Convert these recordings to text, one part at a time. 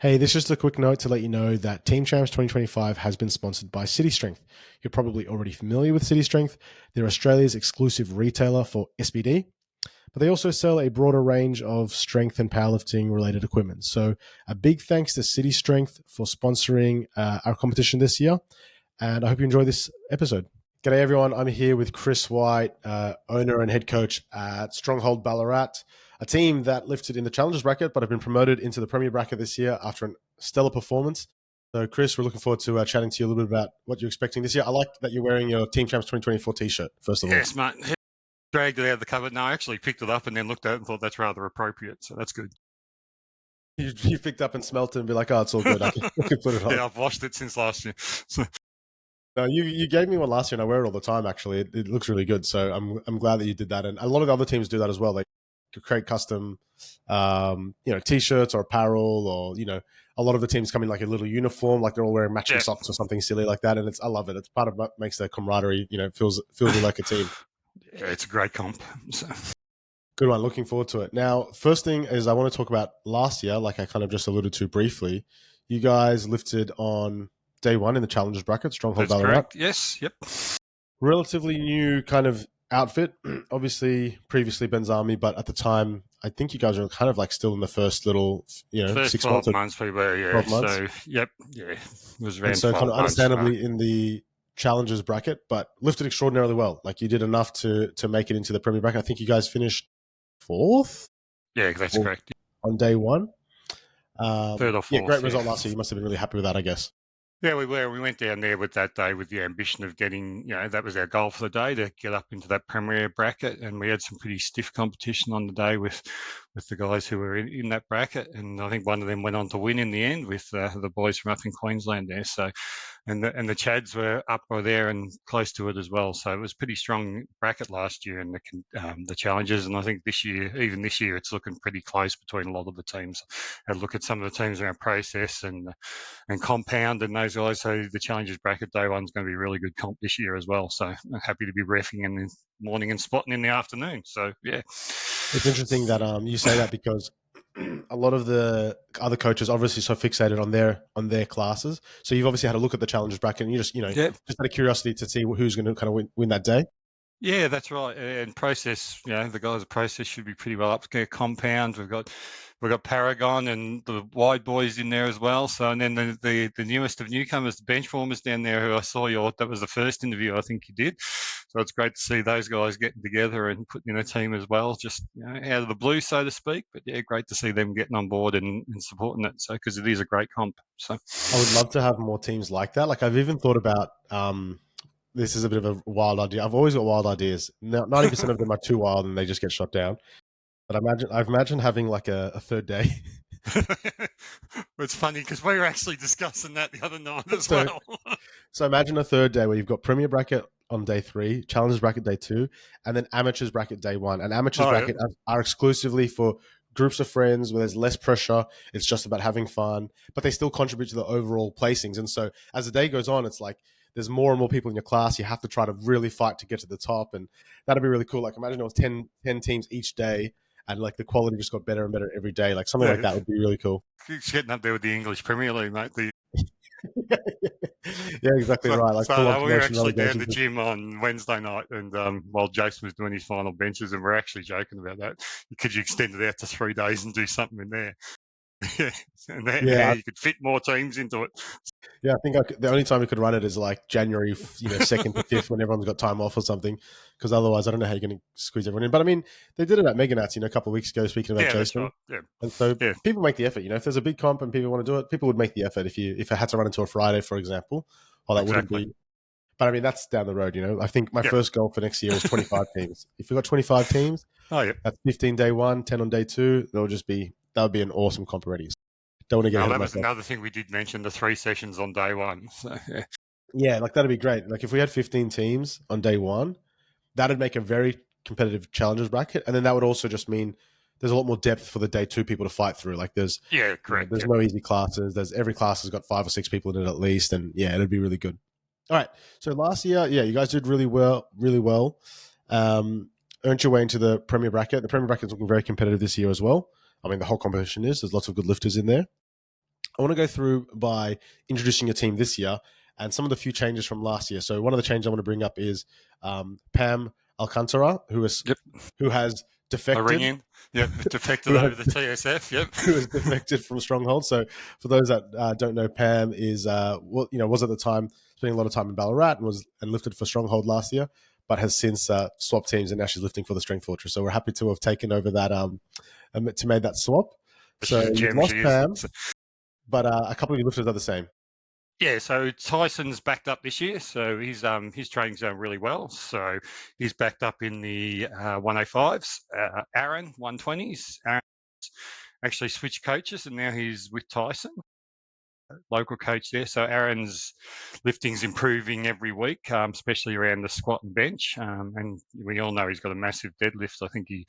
Hey, this is just a quick note to let you know that Team Champs 2025 has been sponsored by City Strength. You're probably already familiar with City Strength. They're Australia's exclusive retailer for SBD, but they also sell a broader range of strength and powerlifting related equipment. So a big thanks to City Strength for sponsoring our competition this year. And I hope you enjoy this episode. G'day everyone, I'm here with Chris Whyte, owner and head coach at Stronghold Ballarat, a team that lifted in the Challengers bracket but have been promoted into the Premier bracket this year after a stellar performance. So Chris, we're looking forward to chatting to you a little bit about what you're expecting this year. I like that you're wearing your Team Champs 2024 t-shirt, first of all. Yes, mate. Dragged it out of the cupboard. No, I actually picked it up and then looked at it and thought that's rather appropriate, so that's good. You picked up and smelt it and be like, oh, it's all good. I can put it on. Yeah, I've washed it since last year. No, you gave me one last year, and I wear it all the time. Actually, it looks really good. So I'm glad that you did that, and a lot of the other teams do that as well. They create custom, t-shirts or apparel, or a lot of the teams come in like a little uniform, like they're all wearing matching socks or something silly like that. And I love it. It's part of what makes the camaraderie. Feels like a team. Yeah, it's a great comp. So. Good one. Looking forward to it. Now, first thing is I want to talk about last year, like I kind of just alluded to briefly. You guys lifted on day one in the Challengers bracket, Stronghold Ballarat. Correct. Yes. Yep. Relatively new kind of outfit. Obviously, previously Ben's Army, but at the time, I think you guys were kind of like still in the first little, first 6 12 months. months we were, yeah. 12 months. So, yep, yeah. It was around and so 12 kind of months, understandably in the Challengers bracket, but lifted extraordinarily well. Like you did enough to make it into the Premier bracket. I think you guys finished 4th. Yeah, that's correct. On day one. 3rd or 4th. Yeah, great result last year. You must have been really happy with that, I guess. Yeah, we were. We went down there with that day with the ambition of getting, that was our goal for the day, to get up into that Premier bracket. And we had some pretty stiff competition on the day with the guys who were in that bracket. And I think one of them went on to win in the end with the boys from up in Queensland there. So, and the Chads were up by there and close to it as well. So it was a pretty strong bracket last year in the challenges. And I think even this year, it's looking pretty close between a lot of the teams. I look at some of the teams around Process and Compound and those guys. So the challenges bracket day one's going to be a really good comp this year as well. So I'm happy to be reffing in the morning and spotting in the afternoon. So yeah, it's interesting that you say that because a lot of the other coaches obviously so fixated on their classes. So you've obviously had a look at the challenges bracket, and you just just out of curiosity to see who's going to kind of win that day. Yeah, that's right. And Process, the guys at Process should be pretty well up to Compound. We've got Paragon and the Whyte boys in there as well. So, and then the newest of newcomers, the Benchwarmers down there, who I saw that was the first interview I think you did. So it's great to see those guys getting together and putting in a team as well, just out of the blue, so to speak. But yeah, great to see them getting on board and supporting it. So, because it is a great comp. So I would love to have more teams like that. Like I've even thought about, this is a bit of a wild idea. I've always got wild ideas. 90% of them are too wild and they just get shot down. But I've imagined having like a third day. It's funny because we were actually discussing that the other night as well. So imagine a third day where you've got Premier bracket on day 3, Challengers bracket day 2, and then Amateurs bracket day 1. And Amateurs bracket are exclusively for groups of friends where there's less pressure. It's just about having fun, but they still contribute to the overall placings. And so as the day goes on, it's like there's more and more people in your class. You have to try to really fight to get to the top, and that'd be really cool. Like imagine it was 10 teams each day, and like the quality just got better and better every day. Like something like that would be really cool. It's getting up there with the English Premier League, mate. Yeah, exactly right. Like so we were actually down the gym on Wednesday night, and while Jason was doing his final benches, and we're actually joking about that. Could you extend it out to 3 days and do something in there? And there you could fit more teams into it. Yeah, I think the only time we could run it is like January, 2nd to 5th when everyone's got time off or something. Because otherwise, I don't know how you're going to squeeze everyone in. But I mean, they did it at Meganats, a couple of weeks ago. Speaking about Jason, right. Yeah. And so people make the effort. If there's a big comp and people want to do it, people would make the effort. If I had to run into a Friday, for example, that wouldn't be. But I mean, that's down the road. I think my first goal for next year is 25 teams. If we've got 25 teams, that's 15 day 1, 10 on day 2. That would be an awesome comp already. Don't want to get that was another thing we did mention, the 3 sessions on day 1. So, yeah, like that'd be great. Like if we had 15 teams on day 1, that'd make a very competitive challenges bracket. And then that would also just mean there's a lot more depth for the day 2 people to fight through. Like there's correct. There's no easy classes. Every class has got 5 or 6 people in it at least. And yeah, it'd be really good. All right. So last year, you guys did really well. Earned your way into the Premier bracket. The Premier bracket is looking very competitive this year as well. I mean, the whole competition is. There's lots of good lifters in there. I want to go through by introducing your team this year and some of the few changes from last year. So one of the changes I want to bring up is Pam Alcantara, Yep. who has A ring defected, in. Yep. Defected who has over the TSF. Yep. who has defected from Stronghold. So for those that don't know, Pam is was at the time spending a lot of time in Ballarat and lifted for Stronghold last year, but has since swapped teams and now she's lifting for the Strength Fortress. So we're happy to have taken over that to made that swap. So She's a you've gem. lost She is. Pam, but a couple of your lifters are the same. Yeah, so Tyson's backed up this year, so his training's going really well. So he's backed up in the 105s. Aaron 120s. Aaron actually switched coaches, and now he's with Tyson, local coach there. So Aaron's lifting's improving every week, especially around the squat and bench. And we all know he's got a massive deadlift. I think he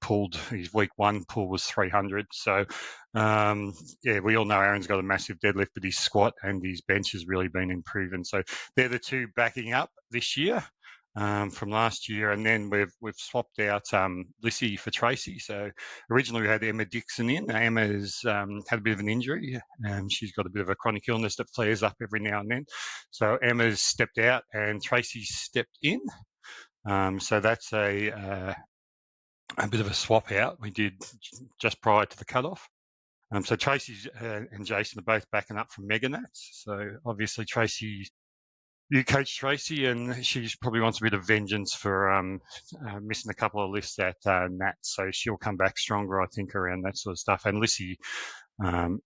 pulled his week one pull was 300. So yeah, we all know Aaron's got a massive deadlift, but his squat and his bench has really been improving. So they're the two backing up this year. From last year, and then we've swapped out Lissy for Tracy. So originally we had Emma Dixon in. Emma's had a bit of an injury. She's got a bit of a chronic illness that flares up every now and then. So Emma's stepped out and Tracy's stepped in. So that's a bit of a swap out we did just prior to the cutoff. So Tracy and Jason are both backing up from Meganats. So obviously Tracy, you coach Tracy, and she probably wants a bit of vengeance for missing a couple of lifts at Nats. So she'll come back stronger, I think, around that sort of stuff. And Lissy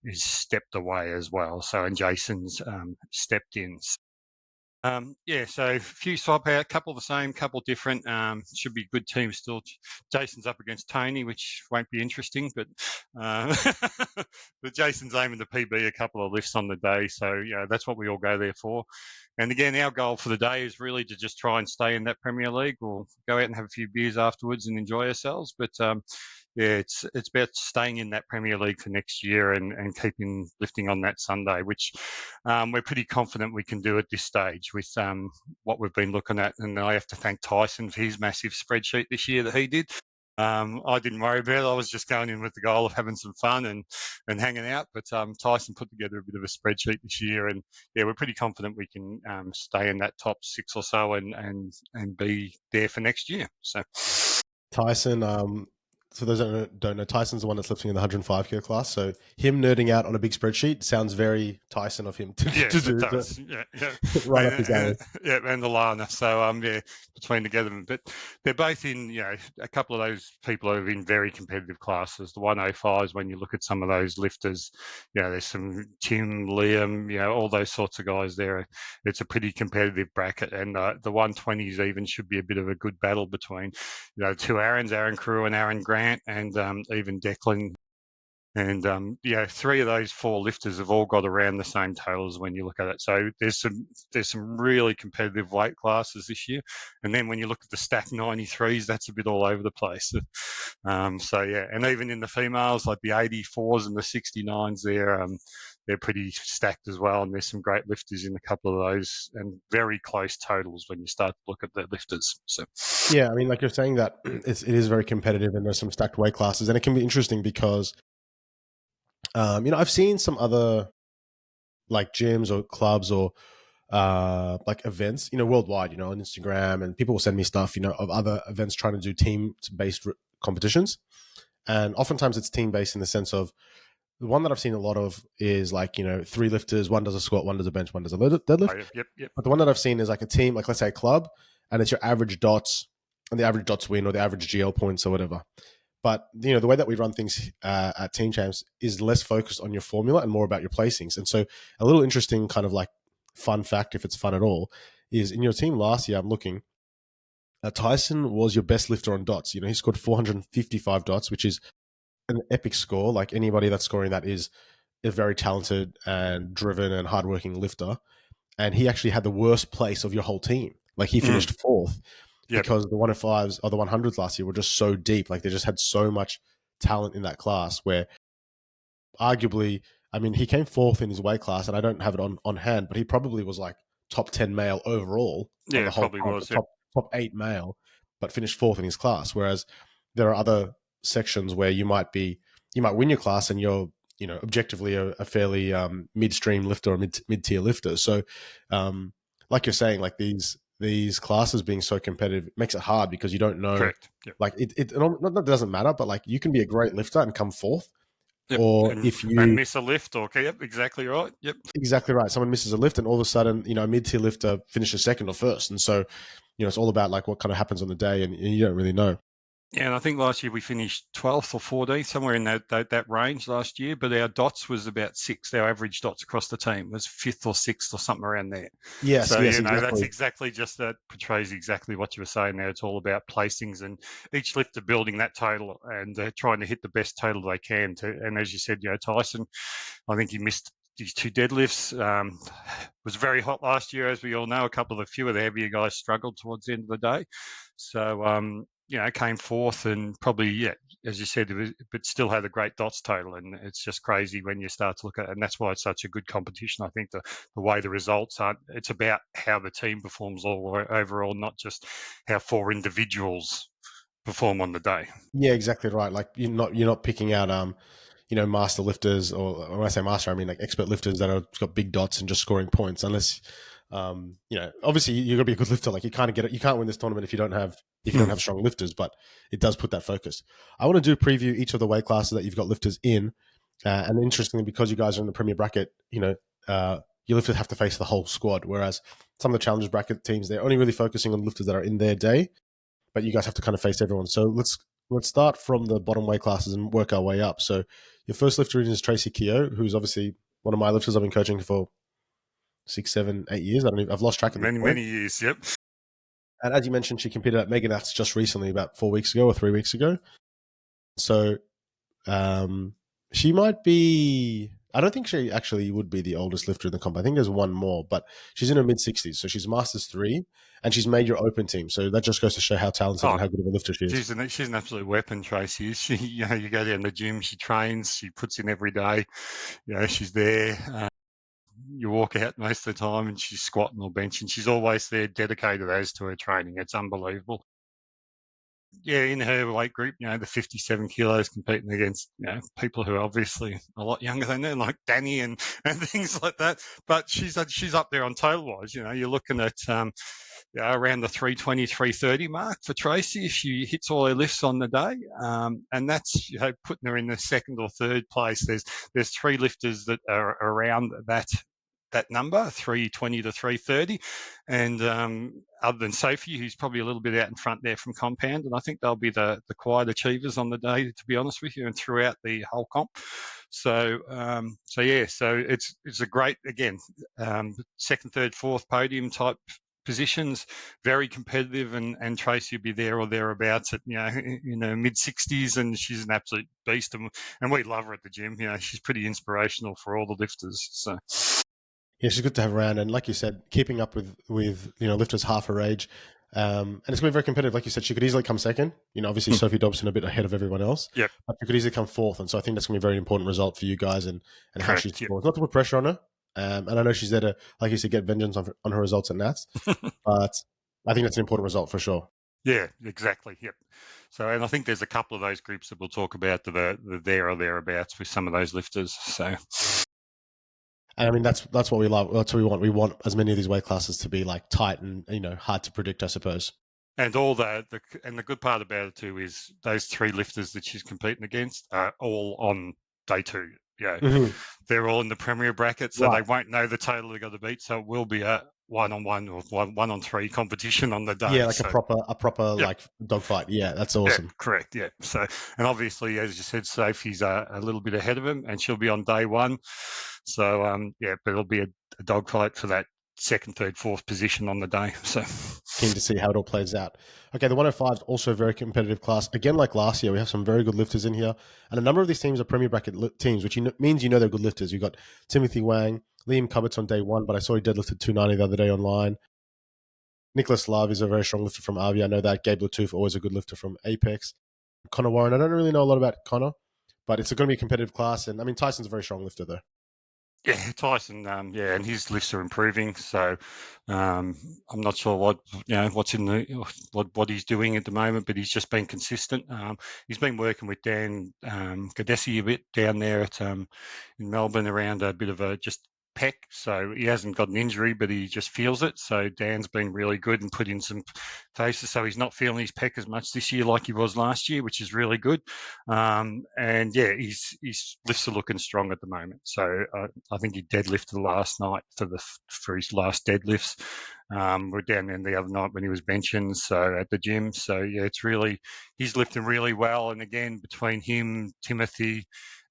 is stepped away as well. So, and Jason's stepped in. Yeah, so a few swap out, couple the same, couple different. Should be good team still. Jason's up against Tony, which won't be interesting, but but Jason's aiming to PB a couple of lifts on the day, so yeah, that's what we all go there for. And again, our goal for the day is really to just try and stay in that Premier League. We'll go out and have a few beers afterwards and enjoy ourselves, but yeah, it's about staying in that Premier League for next year and keeping lifting on that Sunday, which we're pretty confident we can do at this stage with what we've been looking at. And I have to thank Tyson for his massive spreadsheet this year that he did. I didn't worry about it. I was just going in with the goal of having some fun and hanging out. But Tyson put together a bit of a spreadsheet this year, and yeah, we're pretty confident we can stay in that top 6 or so and be there for next year. So Tyson, for those that don't know, Tyson's the one that's lifting in the 105 kilo class. So him nerding out on a big spreadsheet sounds very Tyson of him to yes, it do. does. Yeah, yeah, Right up his alley. yeah, and the Lana. So yeah, between together, but they're both in. You know, a couple of those people are in very competitive classes. The 105s, when you look at some of those lifters, you know, there's some Tim, Liam, you know, all those sorts of guys there. It's a pretty competitive bracket, and the 120s even should be a bit of a good battle between, you know, two Aarons, Aaron Crew and Aaron Grant, and even Declan. And yeah, 3 of those 4 lifters have all got around the same totals when you look at it. So there's some really competitive weight classes this year. And then when you look at the stack 93s, that's a bit all over the place. So yeah, and even in the females, like the 84s and the 69s, they're pretty stacked as well. And there's some great lifters in a couple of those, and very close totals when you start to look at the lifters. So Yeah, I mean, like you're saying that it is very competitive and there's some stacked weight classes, and it can be interesting because, I've seen some other like gyms or clubs or like events, worldwide, on Instagram, and people will send me stuff, of other events trying to do team-based competitions, and oftentimes it's team-based in the sense of the one that I've seen a lot of is like 3 lifters, one does a squat, one does a bench, one does a deadlift. yep. But the one that I've seen is like a team, like let's say a club, and it's your average dots, and the average dots win or the average GL points or whatever. But the way that we run things at Team Champs is less focused on your formula and more about your placings. And so a little interesting kind of like fun fact, if it's fun at all, is in your team last year, I'm looking, Tyson was your best lifter on dots. He scored 455 dots, which is an epic score. Like anybody that's scoring that is a very talented and driven and hardworking lifter. And he actually had the worst place of your whole team. Like he finished 4th. Yep. Because the 105s or the 100s last year were just so deep. Like they just had so much talent in that class where arguably, I mean, he came 4th in his weight class, and I don't have it on hand, but he probably was like top 10 male overall on Yeah, the whole probably comp, was. Yep. top 8 male, but finished 4th in his class. Whereas there are other sections where you might win your class and you're objectively a fairly midstream lifter or mid tier lifter. So, um, like you're saying, like these classes being so competitive makes it hard because you don't know. Correct. Yep. Like it not doesn't matter, but like you can be a great lifter and come fourth, Yep. or And if you miss a lift, or yep, exactly right. Yep. exactly right, someone misses a lift and all of a sudden a mid tier lifter finishes second or first, and so it's all about like what kind of happens on the day, and you don't really know. Yeah, and I think last year we finished 12th or 14th, somewhere in that range last year. But our dots was about 6th. Our average dots across the team was 5th or 6th or something around there. Yes, So yes, that's exactly. exactly just that portrays exactly what you were saying there. It's all about placings and each lifter building that total and trying to hit the best total they can. And as you said, Tyson, I think he missed these 2 deadlifts. Was very hot last year, as we all know. A few of the heavier guys struggled towards the end of the day. So came fourth and probably, as you said, but still had a great dots total. And it's just crazy when you start to look at it. And that's why it's such a good competition. I think the way the results are, it's about how the team performs overall, not just how 4 individuals perform on the day. Yeah, exactly right. Like you're not picking out master lifters, or when I say master, I mean like expert lifters that have got big dots and just scoring points. Unless, obviously you're gonna be a good lifter. Like you can't get it. You can't win this tournament if you don't have strong lifters. But it does put that focus. I want to do preview each of the weight classes that you've got lifters in, and interestingly, because you guys are in the premier bracket, your lifters have to face the whole squad. Whereas some of the challengers bracket teams, they're only really focusing on lifters that are in their day, but you guys have to kind of face everyone. So let's start from the bottom weight classes and work our way up. So your first lifter is Tracy Keogh, who's obviously one of my lifters. I've been coaching for 6, 7, 8 years. I've lost track at this point. Many years, yep. And as you mentioned, she competed at Meganats just recently, about 4 weeks ago or 3 weeks ago. So she might be. I don't think she actually would be the oldest lifter in the comp. I think there's one more, but she's in her mid 60s. So she's Masters 3, and she's made your open team. So that just goes to show how talented and how good of a lifter she is. She's an absolute weapon, Tracy. She, you go down the gym, she trains, she puts in every day. She's there. You walk out most of the time, and she's squatting or benching. She's always there, dedicated as to her training. It's unbelievable. Yeah, in her weight group, the 57 kilos competing against, people who are obviously a lot younger than her, like Danny and things like that. But she's up there on total wise. You're looking at around the 320, 330 mark for Tracy if she hits all her lifts on the day. And that's putting her in the second or third place. There's 3 lifters that are around that number, 320 to 330. And other than Sophie, who's probably a little bit out in front there from Compound, and I think they'll be the quiet achievers on the day, to be honest with you, and throughout the whole comp. So it's a great, again, second, third, fourth podium type positions, very competitive, and Tracy will be there or thereabouts at mid 60s, and she's an absolute beast, and we love her at the gym. She's pretty inspirational for all the lifters. So. Yeah, she's good to have around, and like you said, keeping up with lifters half her age, and it's going to be very competitive. Like you said, she could easily come second. Obviously Sophie Dobson a bit ahead of everyone else. Yep. But she could easily come fourth, and so I think that's going to be a very important result for you guys and how she Correct. Yep. scores. Not to put pressure on her, and I know she's there to, like you said, get vengeance on her results at Nats, but I think that's an important result for sure. Yeah, exactly. Yep. So, and I think there's a couple of those groups that we'll talk about that are there or thereabouts with some of those lifters. So. And I mean, that's what we love. That's what we want. We want as many of these weight classes to be like tight and hard to predict, I suppose. And all the good part about it too is those 3 lifters that she's competing against are all on day 2. Yeah, they're all in the premier bracket, so they won't know the total they've got to beat. So it will be a 1-on-1 or 1-on-3 competition on the day. Yeah, like a proper like dogfight. Yeah, that's awesome. Yeah, correct. Yeah. So, and obviously, as you said, Sophie's a little bit ahead of him, and she'll be on day 1. So, but it'll be a dogfight for that second, third, fourth position on the day. So, keen to see how it all plays out. Okay, the 105 is also a very competitive class. Again, like last year, we have some very good lifters in here, and a number of these teams are Premier Bracket teams, which means they're good lifters. You've got Timothy Wang, Liam Cubbert's on day 1, but I saw he deadlifted 290 the other day online. Nicholas Love is a very strong lifter from Arvia. I know that. Gabe Latoufe, always a good lifter from Apex. Connor Warren, I don't really know a lot about Connor, but it's going to be a competitive class, and I mean, Tyson's a very strong lifter, though. Yeah, Tyson. And his lifts are improving. So I'm not sure what's in what he's doing at the moment, but he's just been consistent. He's been working with Dan Gadesi a bit down there at in Melbourne around a bit of a just pec. So he hasn't got an injury, but he just feels it. So Dan's been really good and put in some paces. So he's not feeling his pec as much this year like he was last year, which is really good. And yeah, his lifts are looking strong at the moment. So I think he deadlifted last night for his last deadlifts. We're down there the other night when he was benching, so at the gym. So yeah, he's lifting really well. And again, between him, Timothy,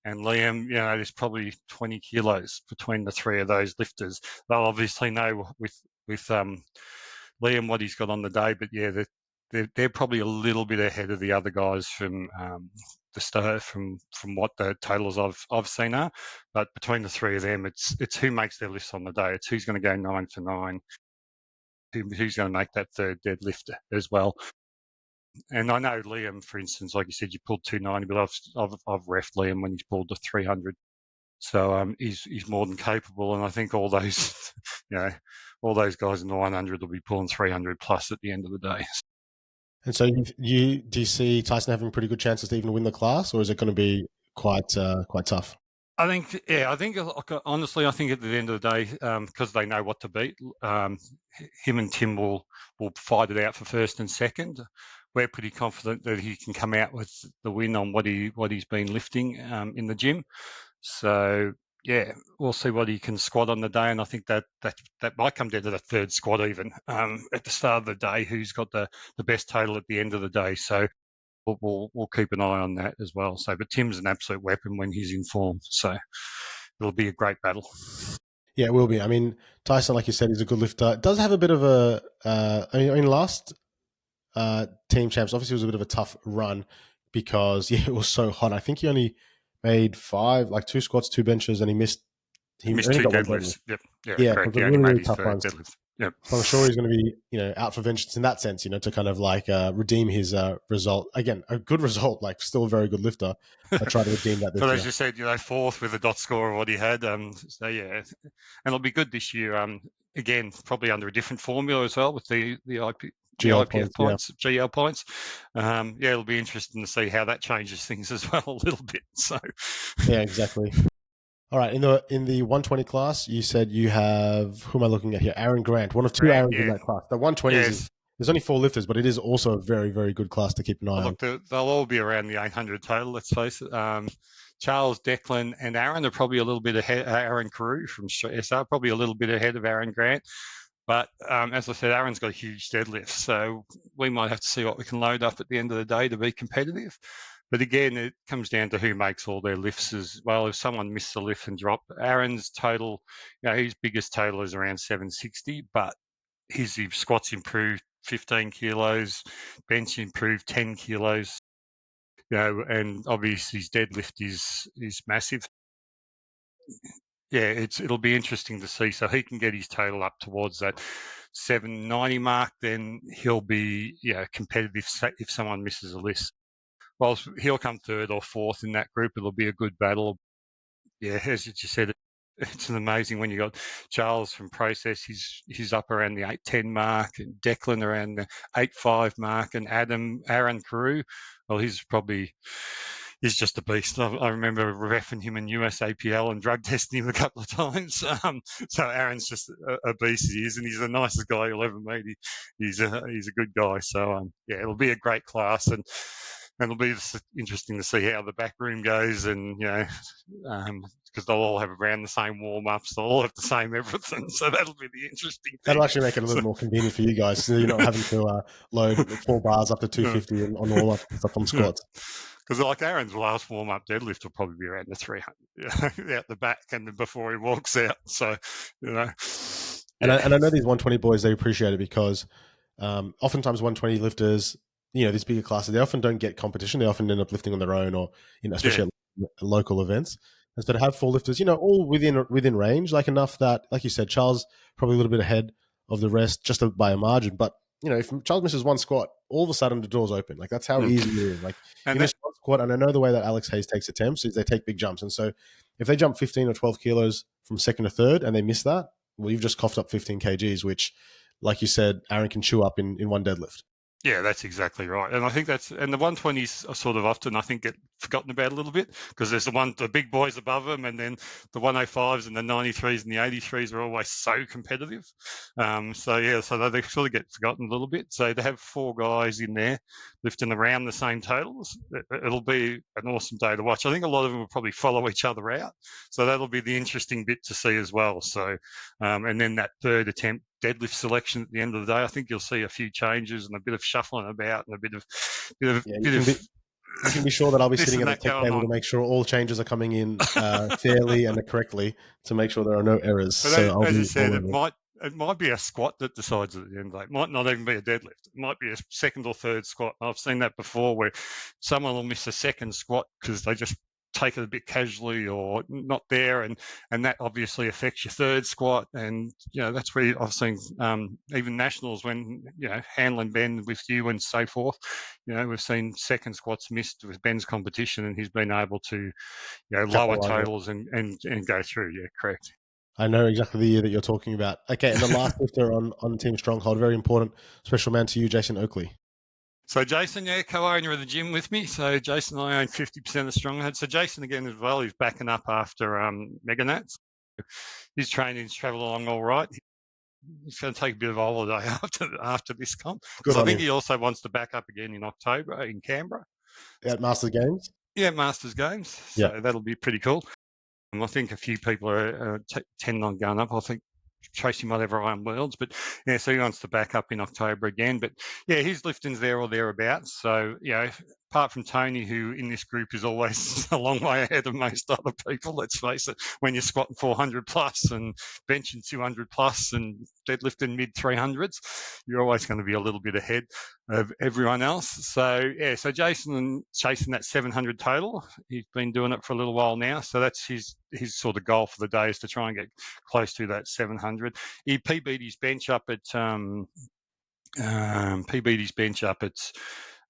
and Liam, there's probably 20 kilos between the three of those lifters. They'll obviously know with Liam what he's got on the day, but yeah, they're probably a little bit ahead of the other guys from the start from what the totals I've seen are. But between the three of them, it's who makes their lifts on the day. It's who's going to go 9 for 9, who's going to make that third deadlift as well. And I know Liam, for instance, like you said, you pulled 290, but I've refed Liam when he's pulled the 300. So he's more than capable, and I think all those all those guys in the 100 will be pulling 300 plus at the end of the day. And so, do you see Tyson having pretty good chances to even win the class, or is it going to be quite tough? I think honestly, I think at the end of the day, because they know what to beat, him and Tim will fight it out for first and second. We're pretty confident that he can come out with the win on what he's been lifting in the gym. So yeah, we'll see what he can squat on the day, and I think that might come down to the third squat even at the start of the day. Who's got the best total at the end of the day? So we'll keep an eye on that as well. So, but Tim's an absolute weapon when he's in form. So it'll be a great battle. Yeah, it will be. I mean, Tyson, like you said, is a good lifter. Does have a bit of a. Last team champs obviously was a bit of a tough run because it was so hot. I think he only made 2 squats, 2 benches, and he missed. He He missed only 2 got 1 deadlift. deadlifts. Yep. Yeah, Yeah, so correct. the He only really, made really his tough third runs. deadlift. Yep. So I'm sure he's going to be, out for vengeance in that sense, to kind of redeem his result. Again, a good result, like still a very good lifter, but try to redeem that this But year. as you said, fourth with a dot score of what he had. So yeah, and it'll be good this year. Again, probably under a different formula as well with the GL IPF points, yeah. points, GL points. Yeah, it'll be interesting to see how that changes things as well a little bit. So Yeah, exactly. All right, in the 120 class, you said you have, who am I looking at here? Aaron Grant, one of 2 Grant, Aarons in yeah, that class. The 120s is yes. there's only 4 lifters, but it is also a very, very good class to keep an Oh, eye on. look, they'll all be around the 800 total. Let's face it. Charles, Declan, and Aaron are probably a little bit ahead. Aaron Carew from SR, probably a little bit ahead of Aaron Grant. But as I said, Aaron's got a huge deadlift, so we might have to see what we can load up at the end of the day to be competitive. But again, it comes down to who makes all their lifts as well. If someone missed a lift and dropped, Aaron's total, his biggest total is around 760, but his squats improved 15 kilos, bench improved 10 kilos, and obviously his deadlift is massive. Yeah, it'll be interesting to see. So he can get his total up towards that 790 mark, then he'll be competitive if someone misses a list. Well, he'll come third or fourth in that group. It'll be a good battle. Yeah, as you just said, it's amazing when you got Charles from Process. He's up around the 810 mark, and Declan around the 85 mark, and Aaron Carew. Well, he's just a beast. I remember reffing him in USAPL and drug testing him a couple of times. So Aaron's just a beast. He is, and he's the nicest guy you'll ever meet. He's a good guy. So yeah, it'll be a great class, and it'll be interesting to see how the back room goes, and because they'll all have around the same warm ups, they'll all have the same everything. So that'll be the interesting thing. That'll actually make it a little more convenient for you guys, so you're not having to load 4 bars up to Yeah. 250 on warm up and stuff on Yeah. squats. Because like Aaron's last warm up deadlift will probably be around the 300 out the back, and then before he walks out. So, And yeah, I know these 120 boys, they appreciate it because oftentimes 120 lifters, these bigger classes, they often don't get competition. They often end up lifting on their own, or yeah, especially at local events. And so to have 4 lifters, all within range, like enough that, like you said, Charles probably a little bit ahead of the rest, just by a margin. But if Charles misses 1 squat, all of a sudden the door's open. Like that's how yeah. easy it is. Like And you that, miss 1 squat, and I know the way that Alex Hayes takes attempts is they take big jumps, and so If they jump 15 or 12 kilos from second to third and they miss that, well, you've just coughed up 15 kgs, which, like you said, Aaron can chew up in one deadlift. Yeah, that's exactly right. And I think and the 120s are sort of often, I think, get forgotten about a little bit because there's the big boys above them, and then the 105s and the 93s and the 83s are always so competitive. So they sort of get forgotten a little bit. So to have 4 guys in there lifting around the same totals, it'll be an awesome day to watch. I think a lot of them will probably follow each other out. So that'll be the interesting bit to see as well. So, and then that third attempt deadlift selection at the end of the day, I think you'll see a few changes and a bit of shuffling about and a bit Yeah, of you can be sure that I'll be this sitting and at the that tech going table to on. make sure all changes are coming in fairly and correctly to make sure there are no errors. But So I'll as you be said, all over it. it might be a squat that decides at the end of the day. It might not even be a deadlift. It might be a second or third squat. I've seen that before where someone will miss a second squat because they just take it a bit casually or not there, and that obviously affects your third squat. And that's where I've seen even nationals when handling Ben with you and so forth. We've seen second squats missed with Ben's competition, and he's been able to lower Capitalize it. totals and go through. Yeah, correct. I know exactly the year that you're talking about. Okay, and the last lifter on Team Stronghold, very important, special man to you, Jason Oakley. So Jason, co-owner of the gym with me. So Jason and I own 50% of Stronghold. So Jason again as well, he's backing up after Meganats. His training's travelled along all right. He's going to take a bit of a holiday after this comp because Good I on think him. he also wants to back up again in October in Canberra. At Masters Games? Yeah, Masters Games. Yeah. So that'll be pretty cool. I think a few people are tending on going up. I think Tracy might have her own worlds, but yeah, so he wants to back up in October again. But yeah, his lifting's there or thereabouts. So, apart from Tony, who in this group is always a long way ahead of most other people, let's face it, when you're squatting 400 plus and benching 200 plus and deadlifting mid 300s, you're always going to be a little bit ahead of everyone else. So, so Jason chasing that 700 total. He's been doing it for a little while now. So that's his sort of goal for the day is to try and get close to that 700. He PB'd his bench up at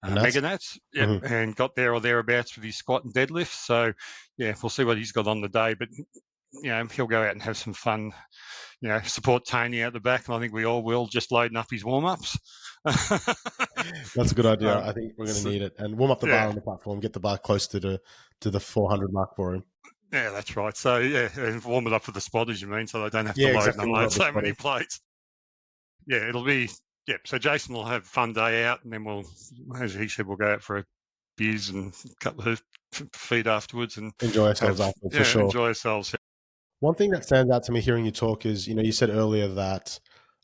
And that's Meganats, yep, and got there or thereabouts with his squat and deadlift. So yeah, we'll see what he's got on the day, but he'll go out and have some fun. Support Tony out the back, and I think we all will, just loading up his warm ups. that's a good idea. I think we're going to need it. And warm up the bar Yeah. on the platform, get the bar close to the 400 mark for him. Yeah, that's right. So yeah, and warm it up for the spotters, you mean, so they don't have to Yeah, load and exactly. Warm unload up the so many spotters. plates. Yeah, it'll be So Jason will have a fun day out, and then we'll, as he said, we'll go out for a beers and a couple of feet afterwards, and Enjoy ourselves afterwards, for sure. enjoy ourselves. One thing that stands out to me hearing you talk is, you said earlier that,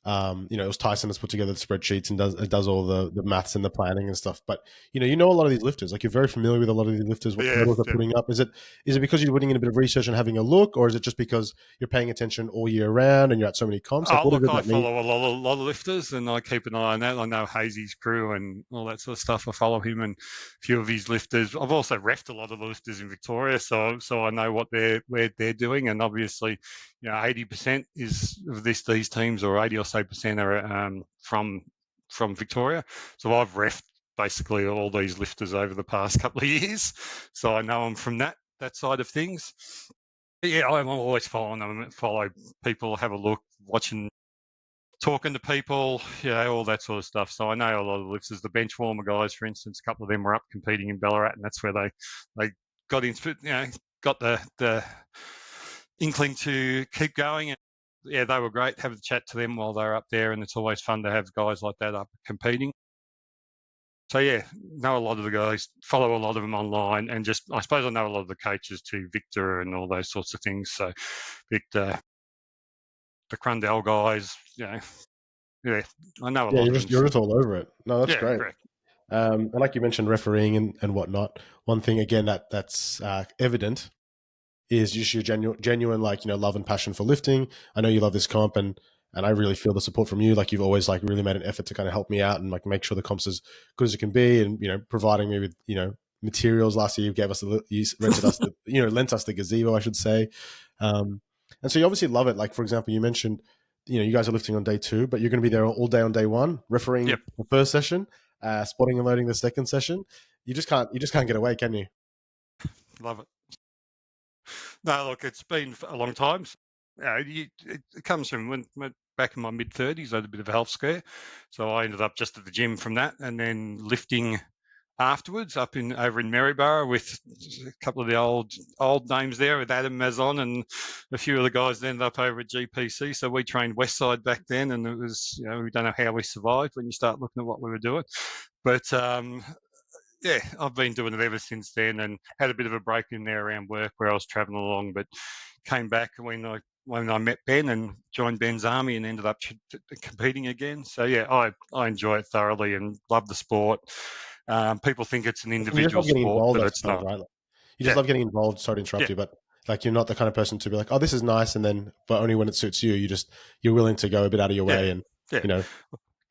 it was Tyson that's put together the spreadsheets and does all the maths and the planning and stuff. But a lot of these lifters, like you're very familiar with a lot of these lifters, what Yeah, totals they're putting up. Is it because you're putting in a bit of research and having a look, or is it just because you're paying attention all year round and you're at so many comps? Like, Oh, what is look, it I that means? follow a lot of lifters, and I keep an eye on that. I know Hazy's crew and all that sort of stuff. I follow him and a few of his lifters. I've also refed a lot of the lifters in Victoria, so I know what they're doing. And obviously, 80% is of these teams, or 80 or so percent are from Victoria. So I've refed basically all these lifters over the past couple of years, so I know them from that side of things. Yeah, I'm always following them, follow people, have a look, watching, talking to people, all that sort of stuff. So I know a lot of the lifters, the bench warmer guys, for instance, a couple of them were up competing in Ballarat, and that's where they got into, got the inkling to keep going. And yeah, they were great. Have a chat to them while they're up there, and it's always fun to have guys like that up competing. So yeah, know a lot of the guys, follow a lot of them online, and just I suppose I know a lot of the coaches too, Victor and all those sorts of things. So Victor, the Crundell guys, yeah, I know a Yeah, lot you're of just them. you're just all over it. No, that's Yeah, great. correct. And like you mentioned, refereeing and whatnot. One thing again that's evident is just your genuine like love and passion for lifting. I know you love this comp, and I really feel the support from you. Like you've always like really made an effort to kind of help me out and like make sure the comp's as good as it can be, and providing me with materials. Last year you gave us you rented us the lent us the gazebo, I should say. And so you obviously love it. Like for example, you mentioned you guys are lifting on day 2, but you're going to be there all day on day 1, refereeing Yep, the first session, spotting and loading the second session. You just can't get away, can you? love it. No, look, it's been a long time. It comes from when back in my mid-30s, I had a bit of a health scare. So I ended up just at the gym from that and then lifting afterwards over in Maryborough with a couple of the old names there with Adam Mazon and a few of the guys ended up over at GPC. So we trained Westside back then, and it was, we don't know how we survived when you start looking at what we were doing. But yeah, I've been doing it ever since then, and had a bit of a break in there around work where I was traveling along, but came back when I met Ben and joined Ben's army and ended up competing again. So yeah, I enjoy it thoroughly and love the sport. People think it's an And you just individual love getting sport, involved, but I it's suppose, not. right? Like, you just Yeah, love getting involved. Sorry to interrupt yeah, you, but like you're not the kind of person to be like, oh, this is nice, and then but only when it suits you. You're willing to go a bit out of your way, yeah, and yeah. you know,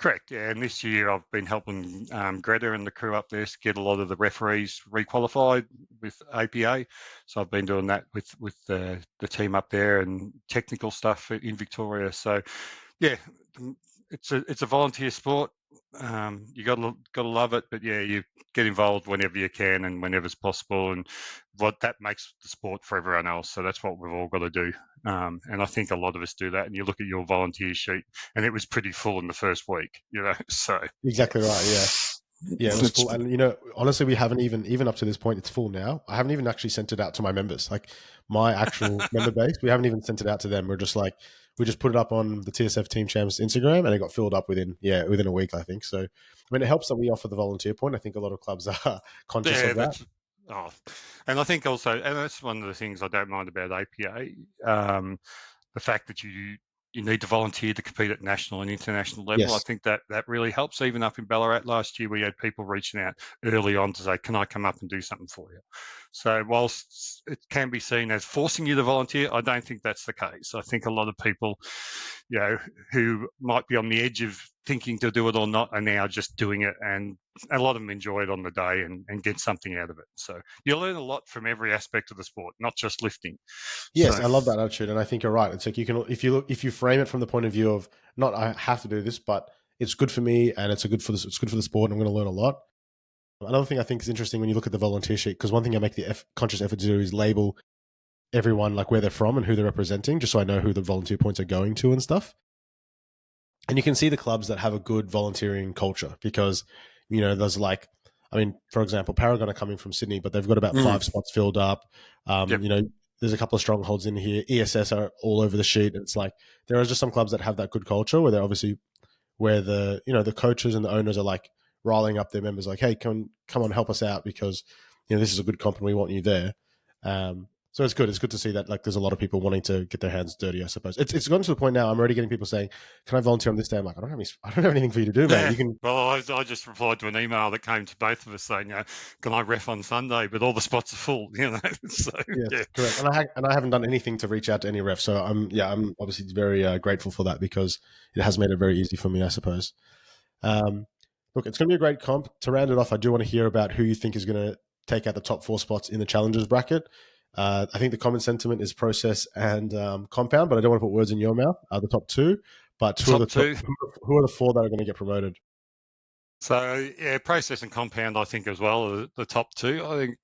Correct, yeah. And this year I've been helping Greta and the crew up there get a lot of the referees requalified with APA. So I've been doing that with the team up there and technical stuff in Victoria. So yeah, it's a volunteer sport. You got to love it, but yeah, you get involved whenever you can and whenever's possible, and what that makes the sport for everyone else. So that's what we've all got to do. And I think a lot of us do that. And you look at your volunteer sheet, and it was pretty full in the first week, So exactly right. Yeah, yeah, it was it's full, and you know, honestly, we haven't even up to this point. It's full now. I haven't even actually sent it out to my members, like my actual member base. We haven't even sent it out to them. We're just like we just put it up on the TSF Team Champs Instagram, and it got filled up within a week, I think. So, I mean, it helps that we offer the volunteer point. I think a lot of clubs are conscious yeah, of that. that's oh, and I think also, and that's one of the things I don't mind about APA. The fact that you need to volunteer to compete at national and international level. I Yes, think that really helps. Even up in Ballarat last year, we had people reaching out early on to say, "Can I come up and do something for you?" So whilst it can be seen as forcing you to volunteer, I don't think that's the case. I think a lot of people, you know, who might be on the edge of thinking to do it or not are now just doing it, and a lot of them enjoy it on the day and get something out of it. So you learn a lot from every aspect of the sport, not just lifting. yes, So I love that attitude, and I think you're right. It's like you can if you frame it from the point of view of not I have to do this, but it's good for me and it's good for the sport, and I'm going to learn a lot. Another thing I think is interesting when you look at the volunteer sheet, because one thing I make the conscious effort to do is label everyone like where they're from and who they're representing, just so I know who the volunteer points are going to and stuff. And you can see the clubs that have a good volunteering culture because, you know, there's like, I mean, for example, Paragon are coming from Sydney, but they've got about mm, 5 spots filled up. yep. You know, there's a couple of strongholds in here. ESS are all over the sheet. It's like there are just some clubs that have that good culture where they're obviously where the coaches and the owners are like riling up their members, like, hey, come on, help us out because this is a good comp and we want you there. So it's good. It's good to see that like there's a lot of people wanting to get their hands dirty. I suppose it's gotten to the point now. I'm already getting people saying, "Can I volunteer on this day?" I'm like, I don't have anything for you to do, mate. Yeah. You can. Well, I just replied to an email that came to both of us saying, can I ref on Sunday? But all the spots are full, So, Yes, yeah. correct. And I haven't done anything to reach out to any refs, so I'm obviously very grateful for that because it has made it very easy for me, I suppose. Um, Look, it's going to be a great comp. To round it off, I do want to hear about who you think is going to take out the top 4 spots in the challengers bracket. I think the common sentiment is process and compound, but I don't want to put words in your mouth. The top two, but The top two. who are the 4 that are going to get promoted? So, yeah, process and compound, I think, as well, are the top two. I think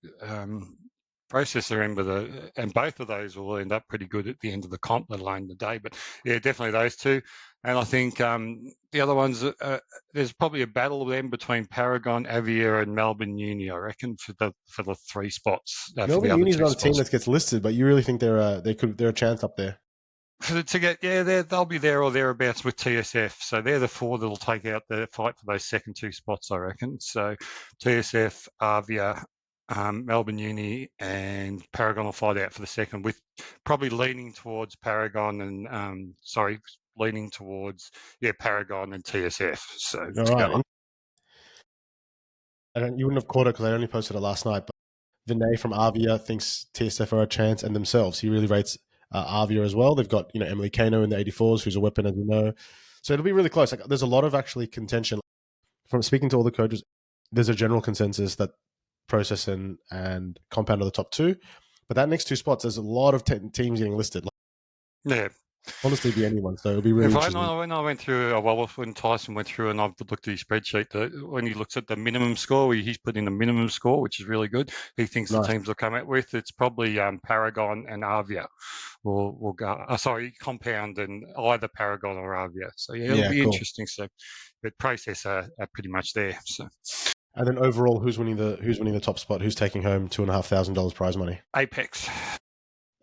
process are in with and both of those will end up pretty good at the end of the comp, let alone the day. But yeah, definitely those two. And I think the other ones, there's probably a battle then between Paragon, Avia, and Melbourne Uni, I reckon, for the 3 spots, for the Melbourne other Uni is 2 not a team spots. that gets listed, but you really think they're a chance up there? To get they'll be there or thereabouts with TSF. So they're the 4 that'll take out the fight for those second 2 spots, I reckon. So TSF, Avia, Melbourne Uni, and Paragon will fight out for the second, with probably leaning towards Paragon and leaning towards Paragon and TSF. So All together. right, you wouldn't have caught it because I only posted it last night. But Vinay from Avia thinks TSF are a chance and themselves. He really rates Avia as well. They've got Emily Kano in the 84s, who's a weapon, as you know. So it'll be really close. Like, there's a lot of actually contention. From speaking to all the coaches, there's a general consensus that process and compound are the top 2. But that next 2 spots, there's a lot of teams getting listed. Yeah. honestly be anyone. So it'll be really interesting. When I went through, when Tyson went through and I've looked at his spreadsheet, when he looks at the minimum score, he's put in the minimum score, which is really good. He thinks the Nice. teams will come out with, it's probably Paragon and Avia will go, sorry, Compound and either Paragon or Avia. So yeah, it'll Yeah, be cool. interesting. So, but process are pretty much there. So And then overall, who's winning the top spot? Who's taking home $2,500 prize money? Apex,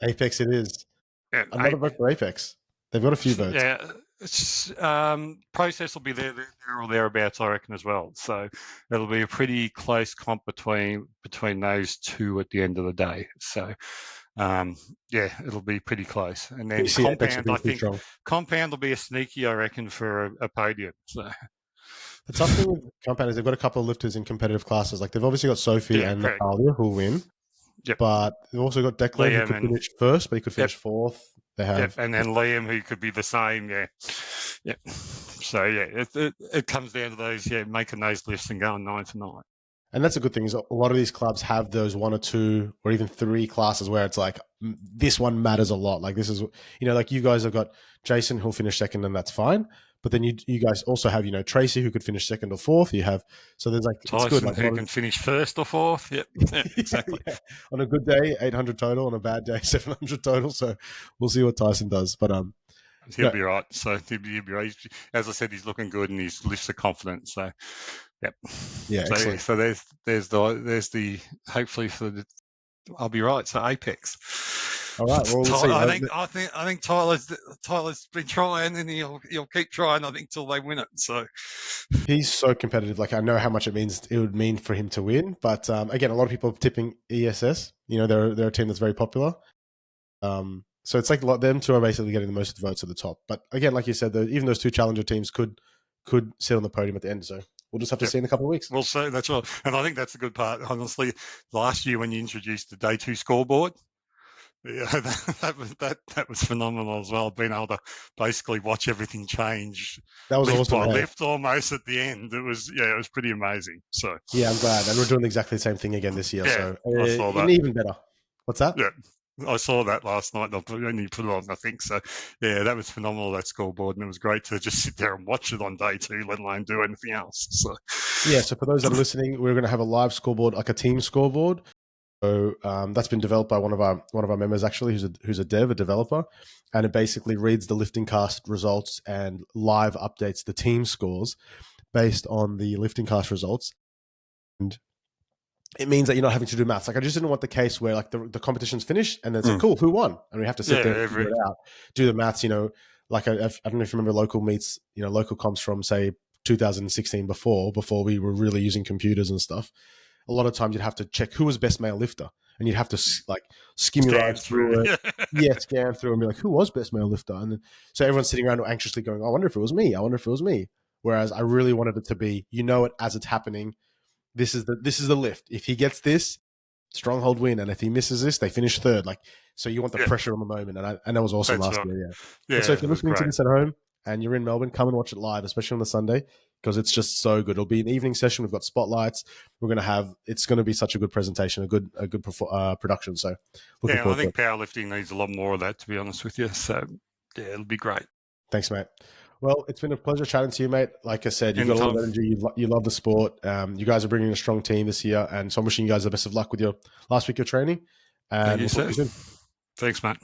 Apex, it is. yeah, Another vote for Apex. They've got a few votes. yeah, it's, process will be there or thereabouts, I reckon, as well. So it'll be a pretty close comp between those two at the end of the day. So yeah, it'll be pretty close. And You then see Apex will Compound, be I too think strong. Compound will be a sneaky, I reckon, for a podium. So The tough thing with Compound is they've got a couple of lifters in competitive classes. Like they've obviously got Sophie yeah, and correct. Natalia who will win, Yep, but they've also got Declan who Liam could and finish first, but he could yep, finish fourth. They yep, have, and then Liam, who could be the same. Yeah, yep. So yeah, it comes down to those, yeah, making those lists and going 9 for 9. and that's a good thing. Is a lot of these clubs have those one or two or even three classes where it's like this one matters a lot. Like this is, like you guys have got Jason who'll finish second, and that's fine. But then you guys also have Tracy who could finish second or fourth. You have there's like it's good. Tyson, Like a who lot of can finish first or fourth. Yep, yeah, exactly. yeah. On a good day, 800 total. On a bad day, 700 total. So we'll see what Tyson does. But He'll be right. So he'll be right. As I said, he's looking good and his lifts are confident. So, yep. yeah, So yeah, excellent. so there's the hopefully for the I'll be right. So Apex. All right. Well, we'll see. I think Tyler's been trying and he'll keep trying. I think till they win it. So He's so competitive. Like I know how much it would mean for him to win. But again, a lot of people are tipping ESS. They're a team that's very popular. So it's like them two are basically getting the most votes at the top. But again, like you said, even those two challenger teams could sit on the podium at the end. So we'll just have to see in a couple of weeks. We'll see. That's right. And I think that's a good part. Honestly, last year when you introduced the day two scoreboard, yeah, that was phenomenal as well. Being able to basically watch everything change, That was lift awesome. by Hey? lift, almost at the end. It was pretty amazing. So yeah, I'm glad, and we're doing exactly the same thing again this year. yeah, So I saw and that. even better. What's that? Yeah, I saw that last night. And you put it on, I think. So yeah, that was phenomenal. That scoreboard, and it was great to just sit there and watch it on day two, let alone do anything else. So Yeah. So for those that are listening, we're going to have a live scoreboard, like a team scoreboard. So that's been developed by one of our members actually, who's a developer, and it basically reads the lifting cast results and live updates the team scores based on the lifting cast results. And it means that you're not having to do maths. Like I just didn't want the case where like the competition's finished and then it's like, cool, who won? And we have to sit there and figure it out, do the maths. Like I don't know if you remember local meets, local comps from say 2016 before we were really using computers and stuff. A lot of times you'd have to check who was best male lifter, and you'd have to like skim your eyes through it. Yeah, scan through and be like, who was best male lifter? And then, so everyone's sitting around anxiously going, I wonder if it was me. I wonder if it was me. Whereas I really wanted it to be, it as it's happening. This is the lift. If he gets this, Stronghold win, and if he misses this, they finish third. Like, so you want the pressure on the moment, and that was awesome that's last right. year. Yeah. Yeah, But so if it you're was listening to great. this at home and you're in Melbourne, come and watch it live, especially on the Sunday, because it's just so good. It'll be an evening session. We've got spotlights. It's going to be such a good presentation, a good production. So looking Yeah, I forward to think it. powerlifting needs a lot more of that, to be honest with you. So yeah, it'll be great. Thanks, mate. Well, it's been a pleasure chatting to you, mate. Like I said, you've got a lot of Anytime. energy. You love the sport. You guys are bringing a strong team this year, and so I'm wishing you guys the best of luck with your last week of training. Thank And you, we'll talk to sir. you soon. Thanks, mate.